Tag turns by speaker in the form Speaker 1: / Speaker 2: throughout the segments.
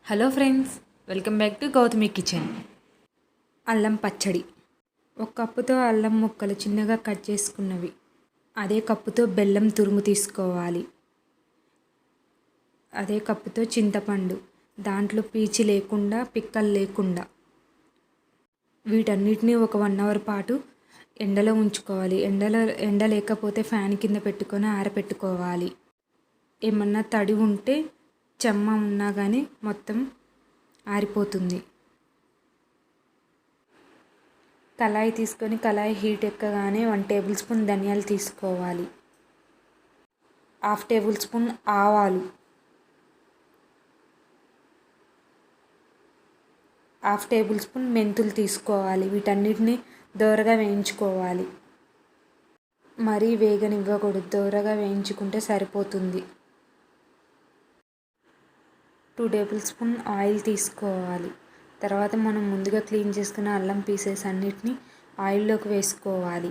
Speaker 1: Hello friends, welcome back to Gautami kitchen. అల్లం పచ్చడి. ఒక కప్పుతో అల్లం ముక్కలు చిన్నగా కట్ చేసుకున్నవి. అదే కప్పుతో బెల్లం తురుము తీసుకోవాలి. అదే కప్పుతో చింతపండు, దాంట్లో పీచు లేకుండా పిక్కలు లేకుండా. వీటన్నిటిని ఒక 1 అవర్ పాటు ఎండలో ఉంచుకోవాలి. ఎండ లేకపోతే ఫ్యాన్ కింద పెట్టుకొని ఆరబెట్టుకోవాలి. ఏమన్నా తడి ఉంటే చెమ్మ ఉన్నా కానీ మొత్తం ఆరిపోతుంది. కళాయి తీసుకొని కళాయి హీట్ ఎక్కగానే 1 టేబుల్ స్పూన్ ధనియాలు తీసుకోవాలి. 1/2 టేబుల్ స్పూన్ ఆవాలు, 1/2 టేబుల్ స్పూన్ మెంతులు తీసుకోవాలి. వీటన్నిటిని దోరగా వేయించుకోవాలి. మరీ వేగనివ్వకూడదు, దోరగా వేయించుకుంటే సరిపోతుంది. 2 టేబుల్ స్పూన్ ఆయిల్ తీసుకోవాలి. తర్వాత మనం ముందుగా క్లీన్ చేసుకున్న అల్లం పీసెస్ అన్నిటిని ఆయిల్లోకి వేసుకోవాలి.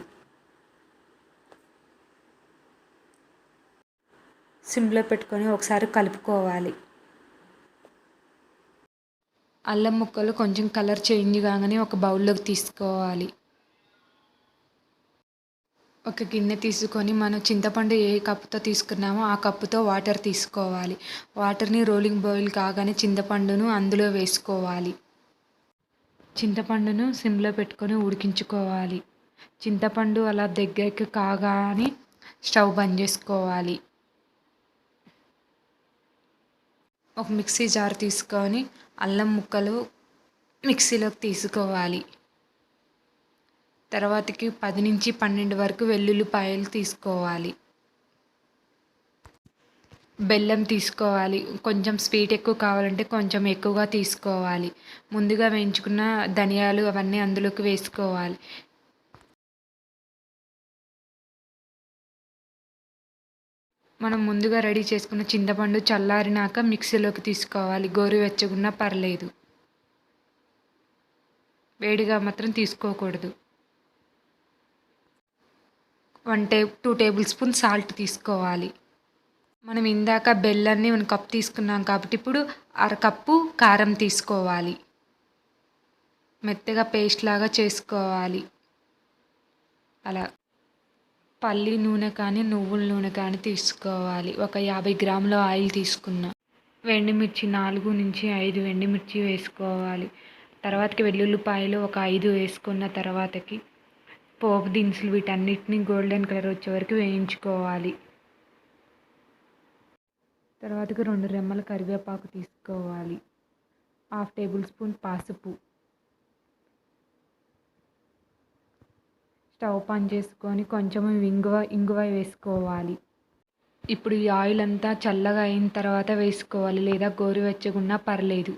Speaker 1: సిమ్లో పెట్టుకొని ఒకసారి కలుపుకోవాలి. అల్లం ముక్కలు కొంచెం కలర్ చేంజ్ కాగానే ఒక బౌల్లోకి తీసుకోవాలి. ఒక గిన్నె తీసుకొని మనం చింతపండు ఏ కప్పుతో తీసుకున్నామో ఆ కప్పుతో వాటర్ తీసుకోవాలి. వాటర్ని రోలింగ్ బాయిల్ కాగానే చింతపండును అందులో వేసుకోవాలి. చింతపండును సిమ్లో పెట్టుకొని ఉడికించుకోవాలి. చింతపండు అలా దగ్గరికి కాగానే స్టవ్ బంద్ చేసుకోవాలి. ఒక మిక్సీ జార్ తీసుకొని అల్లం ముక్కలు మిక్సీలోకి తీసుకోవాలి. తర్వాతకి 10 నుంచి 12 వరకు వెల్లుల్లిపాయలు తీసుకోవాలి. బెల్లం తీసుకోవాలి. కొంచెం స్వీట్ ఎక్కువ కావాలంటే కొంచెం ఎక్కువగా తీసుకోవాలి. ముందుగా వేయించుకున్న ధనియాలు అవన్నీ అందులోకి వేసుకోవాలి. మనం ముందుగా రెడీ చేసుకున్న చింతపండు చల్లారినాక మిక్సీలోకి తీసుకోవాలి. గోరువెచ్చగున్నా పర్లేదు, వేడిగా మాత్రం తీసుకోకూడదు. 2 టేబుల్ స్పూన్ సాల్ట్ తీసుకోవాలి. మనం ఇందాక బెల్లాన్ని 1 కప్ తీసుకున్నాం కాబట్టి ఇప్పుడు 1/2 కప్పు కారం తీసుకోవాలి. మెత్తగా పేస్ట్ లాగా చేసుకోవాలి. అలా పల్లి నూనె కానీ నువ్వుల నూనె కానీ తీసుకోవాలి. ఒక 50 గ్రాముల ఆయిల్ తీసుకున్నా. ఎండుమిర్చి 4 నుంచి 5 ఎండుమిర్చి వేసుకోవాలి. తర్వాతకి వెల్లుల్లిపాయలు ఒక 5 వేసుకున్న తర్వాతకి పోపు దినుసులు వీటన్నిటిని గోల్డెన్ కలర్ వచ్చే వరకు వేయించుకోవాలి. తర్వాతకి 2 రెమ్మల కరివేపాకు తీసుకోవాలి. 1/2 టేబుల్ స్పూన్ పసుపు. స్టవ్ ఆన్ చేసుకొని కొంచెం ఇంగువ వేసుకోవాలి. ఇప్పుడు ఈ ఆయిల్ అంతా చల్లగా అయిన తర్వాత వేసుకోవాలి, లేదా గోరువెచ్చగున్నా పర్లేదు.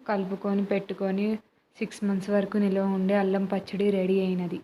Speaker 1: కలుపుకొని పెట్టుకొని 6 months వరకు నిల్వ ఉండే అల్లం పచ్చడి రెడీ అయినది.